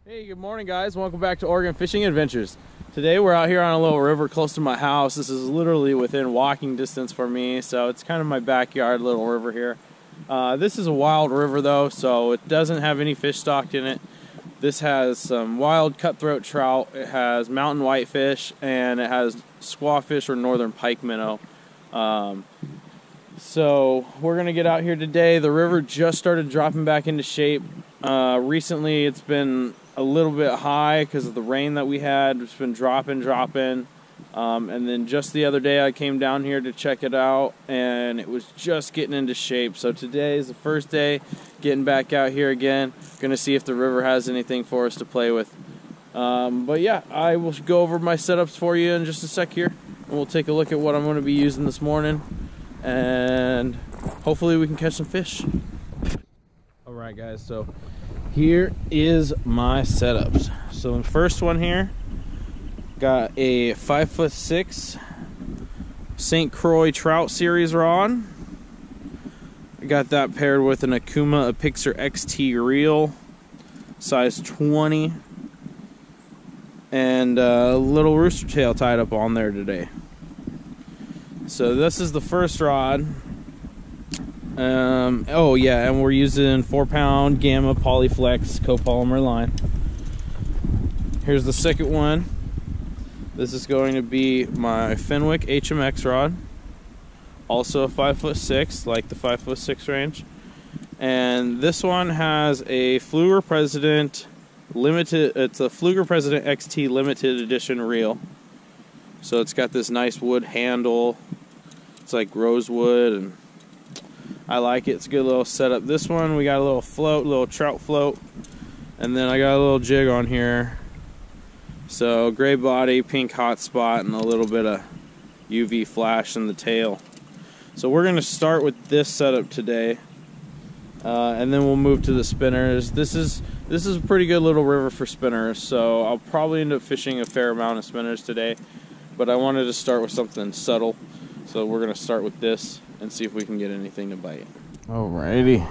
Hey, good morning guys. Welcome back to Oregon Fishing Adventures. Today we're out here on a little river close to my house. This is literally within walking distance for me, so it's kind of my backyard little river here. This is a wild river though, so it doesn't have any fish stocked in it. This has some wild cutthroat trout, it has mountain whitefish, and it has squawfish or northern pike minnow. So we're gonna get out here today. The river just started dropping back into shape. Recently it's been a little bit high because of the rain that we had. It's been dropping. And then just the other day I came down here to check it out and it was just getting into shape. So today is the first day getting back out here again. Gonna see if the river has anything for us to play with. But yeah, I will go over my setups for you in just a sec here. And we'll take a look at what I'm going to be using this morning. And hopefully we can catch some fish. Alright guys, so here is my setups. So the first one here, got a 5'6" St. Croix Trout series rod. I got that paired with an Okuma Epixor XT reel, size 20, and a little rooster tail tied up on there today. So this is the first rod. Oh yeah, and we're using 4-pound Gamma Polyflex copolymer line. Here's the second one. This is going to be my Fenwick Hmx Rod, also a 5'6", like the 5'6" range. And this one has a Pflueger President limited. It's a Pflueger President XT limited edition reel. So it's got this nice wood handle. It's like rosewood, and I like it. It's a good little setup. This one, we got a little float, little trout float, and then I got a little jig on here. So gray body, pink hot spot, and a little bit of UV flash in the tail. So we're going to start with this setup today, and then we'll move to the spinners. This is a pretty good little river for spinners, so I'll probably end up fishing a fair amount of spinners today, but I wanted to start with something subtle. So we're going to start with this and see if we can get anything to bite. Alrighty.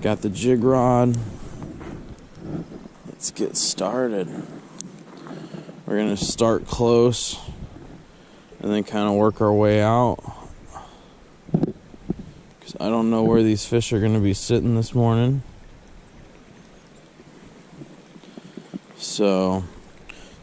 Got the jig rod. Let's get started. We're going to start close and then kind of work our way out, because I don't know where these fish are going to be sitting this morning. So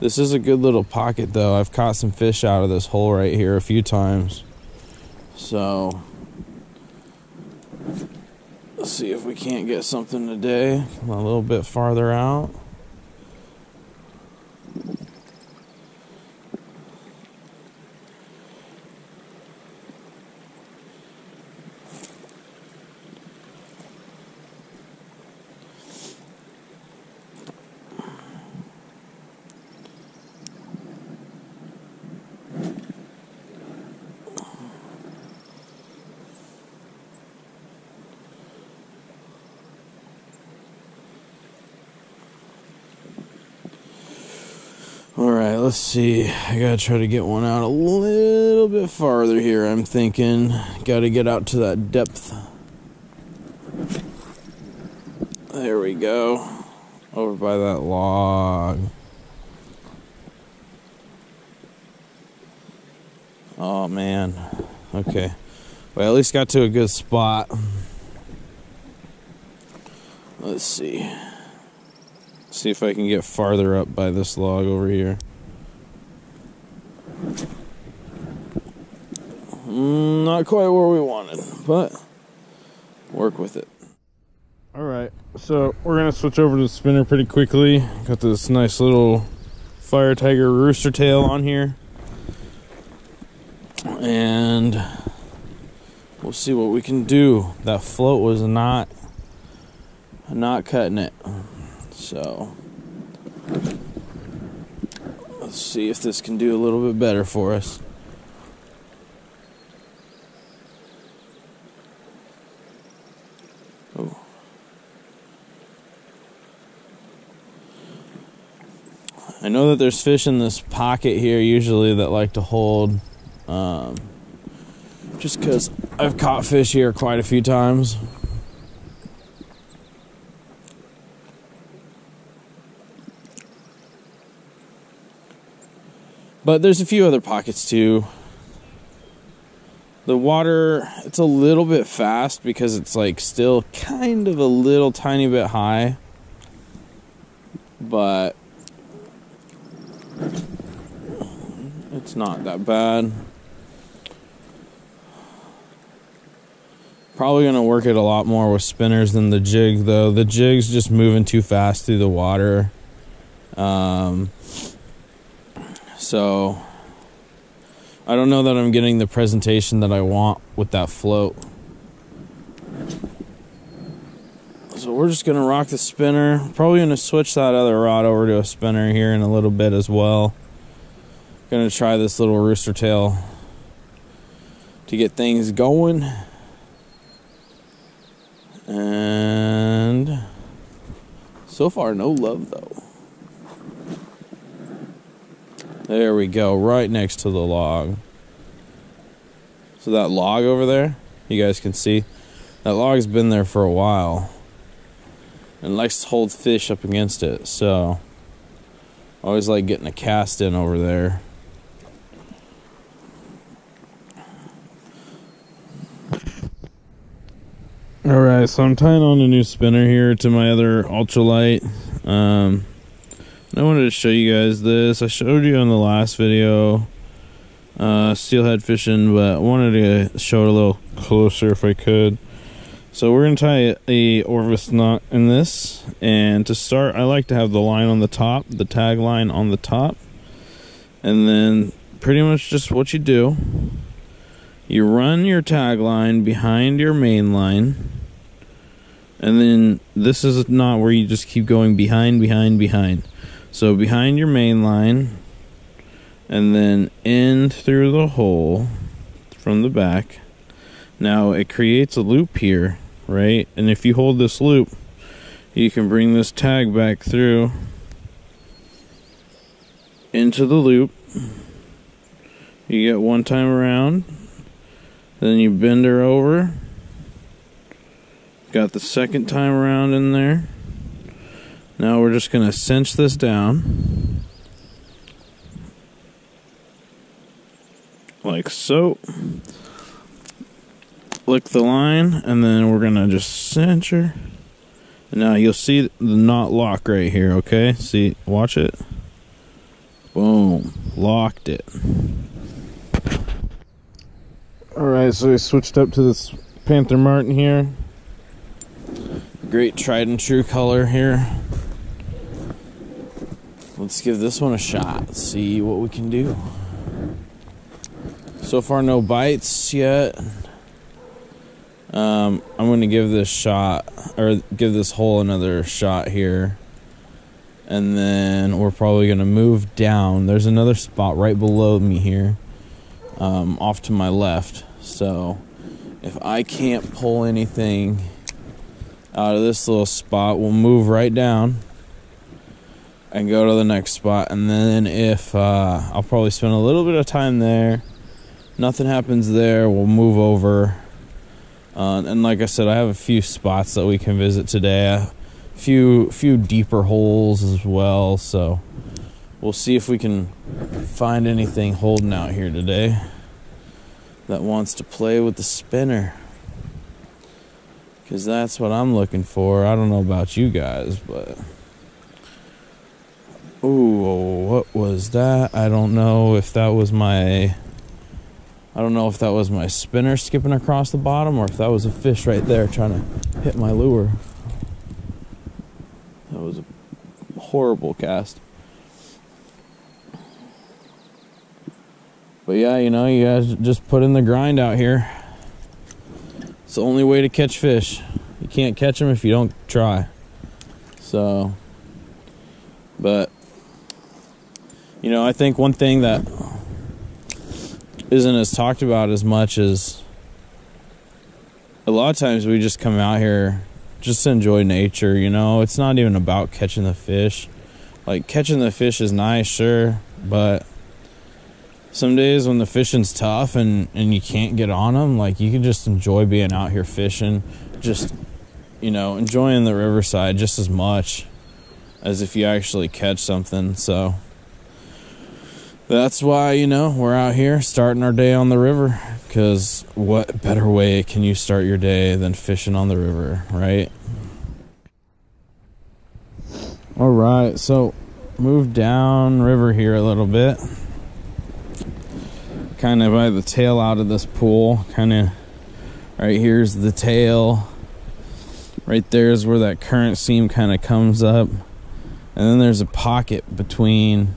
this is a good little pocket though. I've caught some fish out of this hole right here a few times. So let's see if we can't get something today. A little bit farther out. Alright, let's see. I gotta try to get one out a little bit farther here, I'm thinking. Gotta get out to that depth. There we go. Over by that log. Oh man. Okay. Well, at least got to a good spot. Let's see. See if I can get farther up by this log over here. Not quite where we wanted, but work with it. Alright, so we're going to switch over to the spinner pretty quickly. Got this nice little Fire Tiger Rooster Tail on here. And we'll see what we can do. That float was not cutting it. So let's see if this can do a little bit better for us. Oh. I know that there's fish in this pocket here usually that like to hold, just because I've caught fish here quite a few times. But there's a few other pockets too. The water, it's a little bit fast because it's like still kind of a little tiny bit high. But it's not that bad. Probably going to work it a lot more with spinners than the jig, though. The jig's just moving too fast through the water. So I don't know that I'm getting the presentation that I want with that float. So we're just going to rock the spinner. Probably going to switch that other rod over to a spinner here in a little bit as well. Going to try this little rooster tail to get things going. And so far, no love though. There we go, right next to the log. So that log over there, you guys can see, that log's been there for a while and likes to hold fish up against it. So I always like getting a cast in over there. Alright, so I'm tying on a new spinner here to my other ultralight. I wanted to show you guys this. I showed you in the last video steelhead fishing, but I wanted to show it a little closer if I could. So we're going to tie a Orvis knot in this, and to start I like to have the line on the top, the tag line on the top, and then pretty much just what you do, you run your tag line behind your main line, and then this is a knot where you just keep going behind. So behind your main line, and then in through the hole from the back. Now it creates a loop here, right? And if you hold this loop, you can bring this tag back through into the loop. You get one time around, then you bend her over. Got the second time around in there. Now we're just going to cinch this down like so. Lick the line, and then we're going to just cinch her. And now you'll see the knot lock right here, okay? See, watch it. Boom, locked it. Alright, so I switched up to this Panther Martin here. Great tried and true color here. Let's give this one a shot. Let's see what we can do. So far, no bites yet. I'm going to give this shot, or give this hole another shot here. And then we're probably going to move down. There's another spot right below me here, off to my left. So if I can't pull anything out of this little spot, we'll move right down and go to the next spot. And then if I'll probably spend a little bit of time there, nothing happens there, we'll move over. And like I said, I have a few spots that we can visit today, a few deeper holes as well, so we'll see if we can find anything holding out here today that wants to play with the spinner, because that's what I'm looking for. I don't know about you guys, but ooh, what was that? I don't know if that was my spinner skipping across the bottom, or if that was a fish right there trying to hit my lure. That was a horrible cast. But yeah, you know, you guys just put in the grind out here. It's the only way to catch fish. You can't catch them if you don't try. So, but, you know, I think one thing that isn't as talked about as much as a lot of times we just come out here just to enjoy nature, you know. It's not even about catching the fish. Like, catching the fish is nice, sure, but some days when the fishing's tough and you can't get on them, like, you can just enjoy being out here fishing, just, you know, enjoying the riverside just as much as if you actually catch something. So That's why, you know, we're out here starting our day on the river, because what better way can you start your day than fishing on the river, right? All right, so move down river here a little bit, kind of by the tail out of this pool. Kind of right here's the tail. Right there is where that current seam kind of comes up, and then there's a pocket between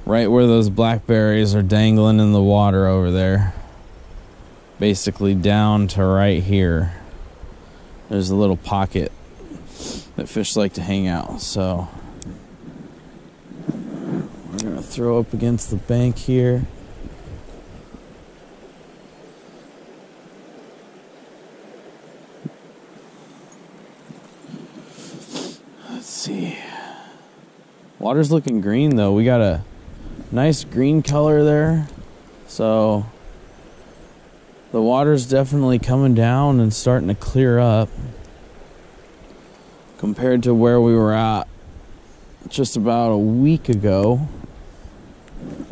right where those blackberries are dangling in the water over there, basically down to right here. There's a little pocket that fish like to hang out. So we're gonna throw up against the bank here. Let's see. Water's looking green though. We got a nice green color there. So the water's definitely coming down and starting to clear up compared to where we were at just about a week ago.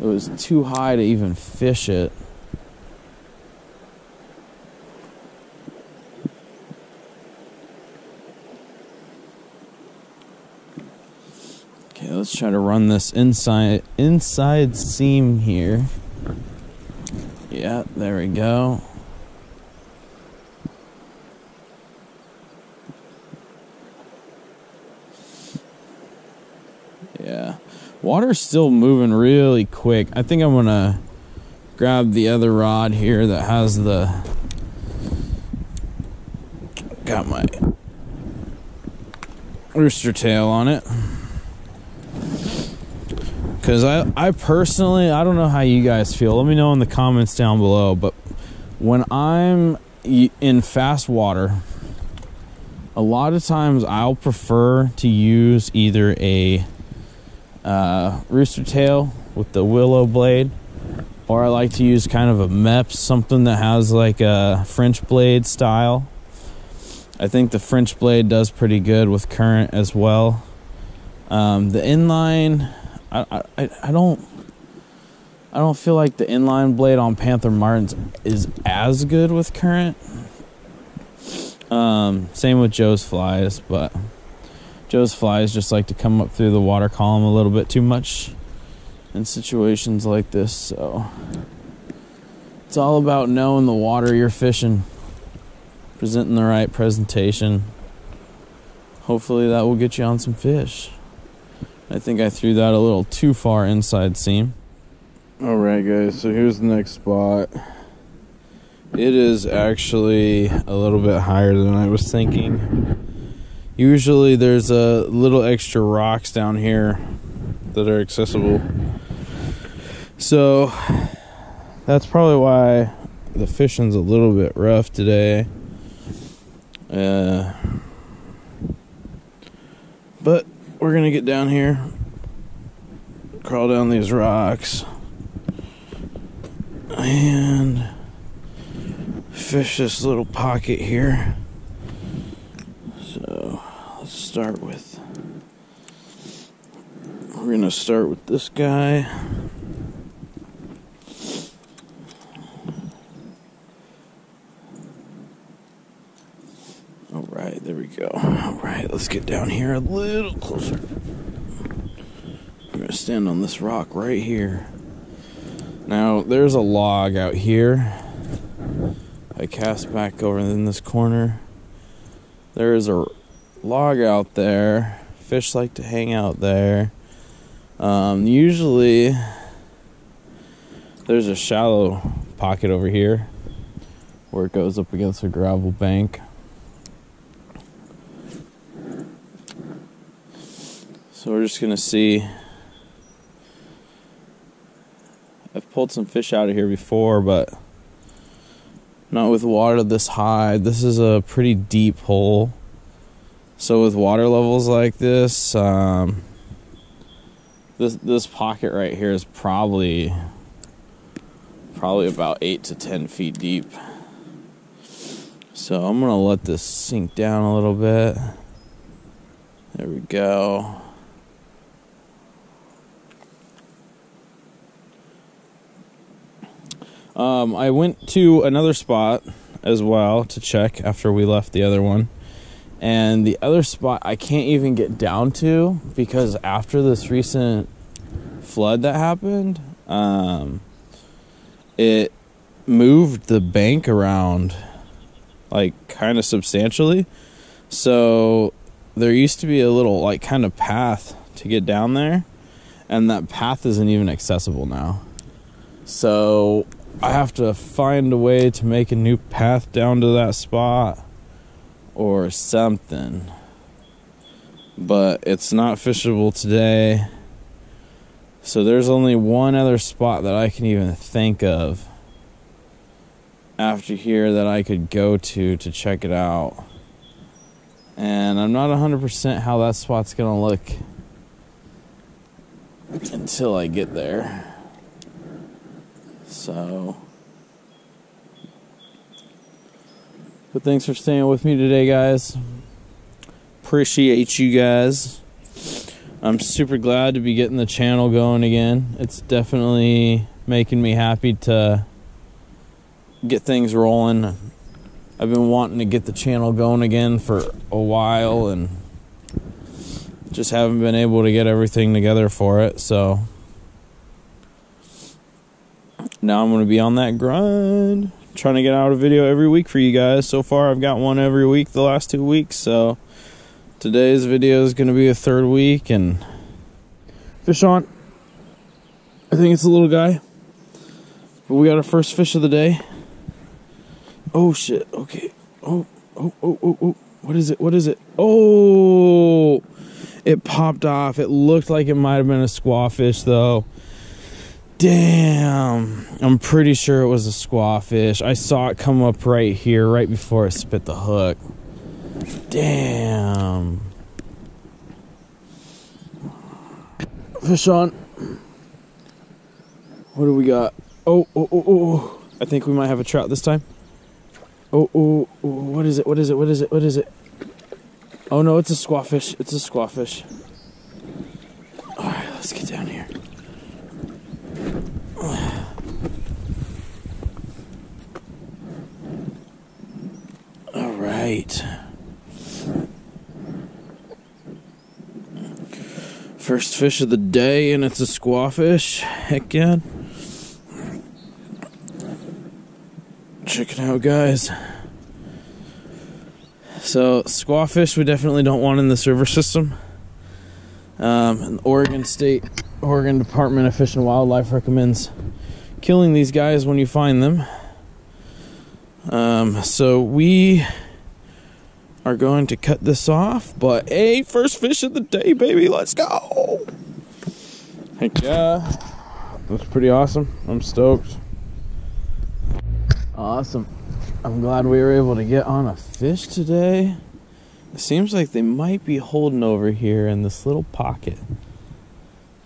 It was too high to even fish it. Okay, let's try to run this inside seam here. Yeah, there we go. Yeah, water's still moving really quick. I think I'm gonna grab the other rod here that has got my rooster tail on it. Because I personally, I don't know how you guys feel. Let me know in the comments down below. But when I'm in fast water, a lot of times I'll prefer to use either a rooster tail with the willow blade, or I like to use kind of a Mepps, something that has like a French blade style. I think the French blade does pretty good with current as well. The inline, I don't feel like the inline blade on Panther Martins is as good with current. Same with Joe's flies, but Joe's flies just like to come up through the water column a little bit too much in situations like this. So it's all about knowing the water you're fishing, presenting the right presentation. Hopefully that will get you on some fish. I think I threw that a little too far inside seam. Alright guys, so here's the next spot. It is actually a little bit higher than I was thinking. Usually there's a little extra rocks down here that are accessible. So that's probably why the fishing's a little bit rough today. But we're gonna get down here, crawl down these rocks, and fish this little pocket here. So let's start with, we're gonna start with this guy. All right, there we go. All right, let's get down here a little closer. I'm gonna stand on this rock right here. Now, there's a log out here. I cast back over in this corner. There is a log out there. Fish like to hang out there. Usually, there's a shallow pocket over here where it goes up against a gravel bank. So we're just gonna see. I've pulled some fish out of here before, but not with water this high. This is a pretty deep hole. So with water levels like this, this pocket right here is probably about 8 to 10 feet deep. So I'm gonna let this sink down a little bit. There we go. I went to another spot as well to check after we left the other one. And the other spot I can't even get down to because after this recent flood that happened, it moved the bank around like kind of substantially. So there used to be a little like kind of path to get down there, and that path isn't even accessible now. So I have to find a way to make a new path down to that spot or something. But it's not fishable today. So there's only one other spot that I can even think of after here that I could go to check it out. And I'm not 100% how that spot's gonna look until I get there. So, but thanks for staying with me today, guys. Appreciate you guys. I'm super glad to be getting the channel going again. It's definitely making me happy to get things rolling. I've been wanting to get the channel going again for a while and just haven't been able to get everything together for it. So now I'm going to be on that grind, trying to get out a video every week for you guys. So far I've got one every week the last 2 weeks, so today's video is going to be a third week. And fish on. I think it's a little guy, but we got our first fish of the day. Oh shit, okay. Oh. What is it? What is it? Oh, it popped off. It looked like it might have been a squawfish though. Damn, I'm pretty sure it was a squawfish. I saw it come up right here, right before it spit the hook. Damn. Fish on. What do we got? Oh. I think we might have a trout this time. Oh, what is it? What is it? Oh no, it's a squawfish. It's a squawfish. Alright, let's get down here. Alright. First fish of the day, and it's a squawfish. Heck yeah. Check it out, guys. So, squawfish we definitely don't want in this river system. And Oregon Department of Fish and Wildlife recommends killing these guys when you find them. So we are going to cut this off. But hey, first fish of the day, baby. Let's go. Heck yeah. That's pretty awesome. I'm stoked. Awesome. I'm glad we were able to get on a fish today. It seems like they might be holding over here in this little pocket.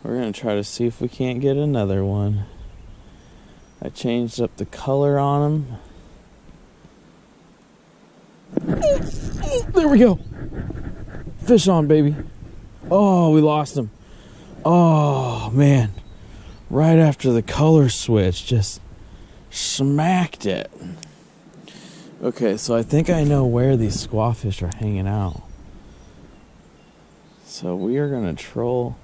We're going to try to see if we can't get another one. I changed up the color on them. There we go. Fish on, baby. Oh, we lost him. Oh, man. Right after the color switch, just smacked it. Okay, so I think I know where these squawfish are hanging out. So we are going to troll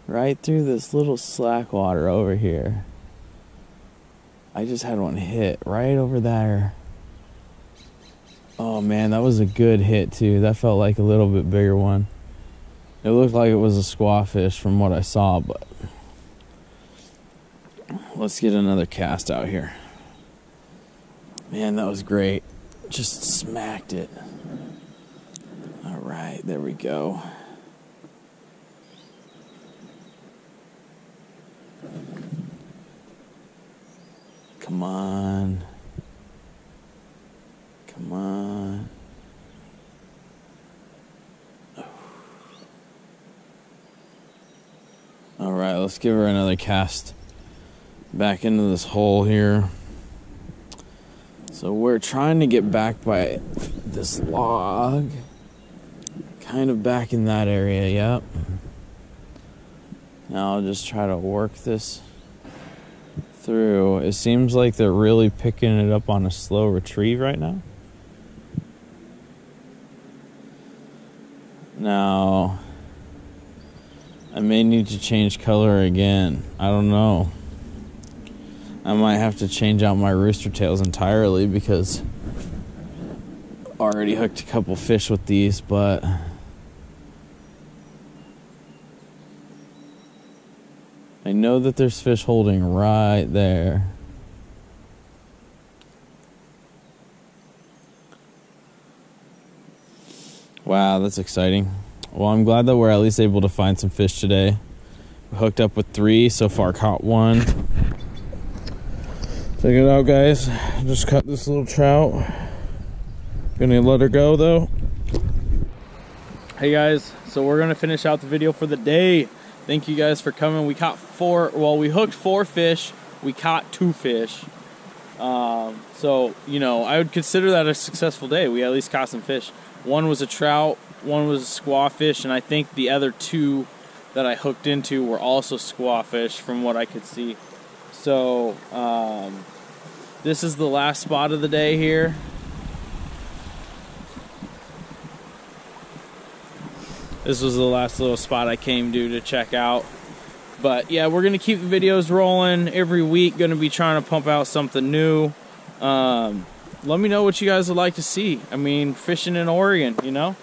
right through this little slack water over here. I just had one hit right over there. Oh man, that was a good hit too. That felt like a little bit bigger one. It looked like it was a squawfish from what I saw, but let's get another cast out here. Man, that was great. Just smacked it. Alright, there we go. Come on. Come on. Alright, let's give her another cast back into this hole here. So we're trying to get back by this log. Kind of back in that area, yep. Now I'll just try to work this through. It seems like they're really picking it up on a slow retrieve right now. Now, I may need to change color again. I don't know. I might have to change out my rooster tails entirely because I already hooked a couple fish with these, but I know that there's fish holding right there. Wow, that's exciting. Well, I'm glad that we're at least able to find some fish today. We hooked up with 3, so far caught 1. Check it out, guys. Just caught this little trout. Gonna let her go though. Hey guys, so we're gonna finish out the video for the day. Thank you guys for coming. We caught 4, well, we hooked 4 fish. We caught 2 fish. So, you know, I would consider that a successful day. We at least caught some fish. 1 was a trout, 1 was a squaw fish, and I think the other 2 that I hooked into were also squaw fish from what I could see. So, this is the last spot of the day here. This was the last little spot I came to check out. But yeah, we're going to keep the videos rolling every week. Going to be trying to pump out something new. Let me know what you guys would like to see. I mean, fishing in Oregon, you know?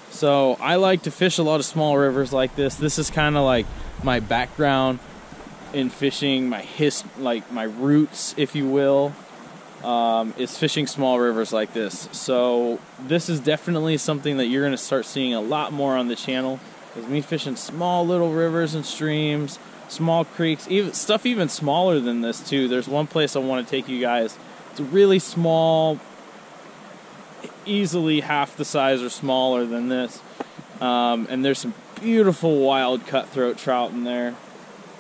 So I like to fish a lot of small rivers like this. This is kind of like my background in fishing, my roots, if you will, is fishing small rivers like this. So this is definitely something that you're going to start seeing a lot more on the channel, is me fishing small little rivers and streams, small creeks, even stuff even smaller than this too. There's one place I want to take you guys. It's really small, easily half the size or smaller than this, and there's some beautiful wild cutthroat trout in there.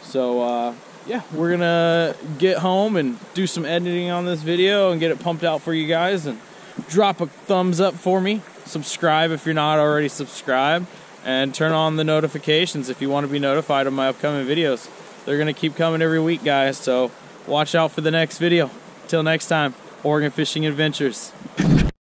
So yeah, we're gonna get home and do some editing on this video and get it pumped out for you guys, and drop a thumbs up for me, subscribe if you're not already subscribed, and turn on the notifications if you want to be notified of my upcoming videos. They're gonna keep coming every week, guys, so watch out for the next video. Till next time, Oregon Fishing Adventures.